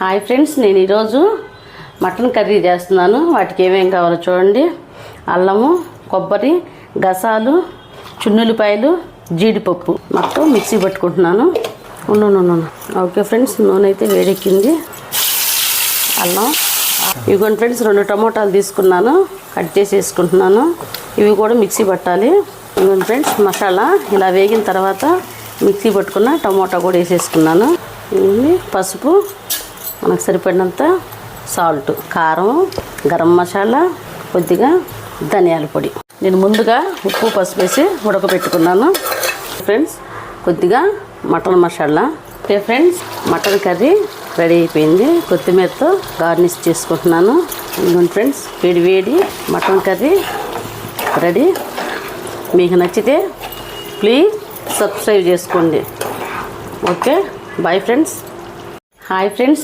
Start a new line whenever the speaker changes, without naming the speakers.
Hi friends, నేను ఈరోజు mutton curry చేస్తున్నాను. వాటికి ఏమేం కావాలో చూడండి. అల్లము, కొబ్బరి, గసాలు, చున్నులపాయలు, జీడిపప్పు మొత్తం మిక్సీ పట్టుకుంటున్నాను. ఓకే ఫ్రెండ్స్, నూనె అయితే వేడెక్కింది. అల్లం, ఇదిగోండి ఫ్రెండ్స్, 2 టమోటాలు తీసుకున్నాను, కట్ చేసి వేసుకుంటున్నాను. ఇవి కూడా మిక్సీ పట్టాలి. ఇదిగోండి ఫ్రెండ్స్, మసాలా ఇలా వేగిన తర్వాత మిక్సీ పట్టుకున్న టమోటా కూడా వేసేసుకున్నాను. ఇది పసుపు, మనకు సరిపడినంత సాల్ట్, కారం, గరం మసాలా, కొద్దిగా ధనియాల పొడి. నేను ముందుగా ఉప్పు పసుపు వేసి ఉడకబెట్టుకున్నాను. ఫ్రెండ్స్, కొద్దిగా mutton masala. Okay friends, mutton curry ready అయిపోయింది. కొత్తిమీరతో గార్నిష్ చేసుకుంటున్నాను. ఇదిగోండి ఫ్రెండ్స్, వేడి వేడి మటన్ కర్రీ రెడీ. మీకు నచ్చితే ప్లీజ్ సబ్స్క్రైబ్ చేసుకోండి. Okay, bye friends. Hi friends.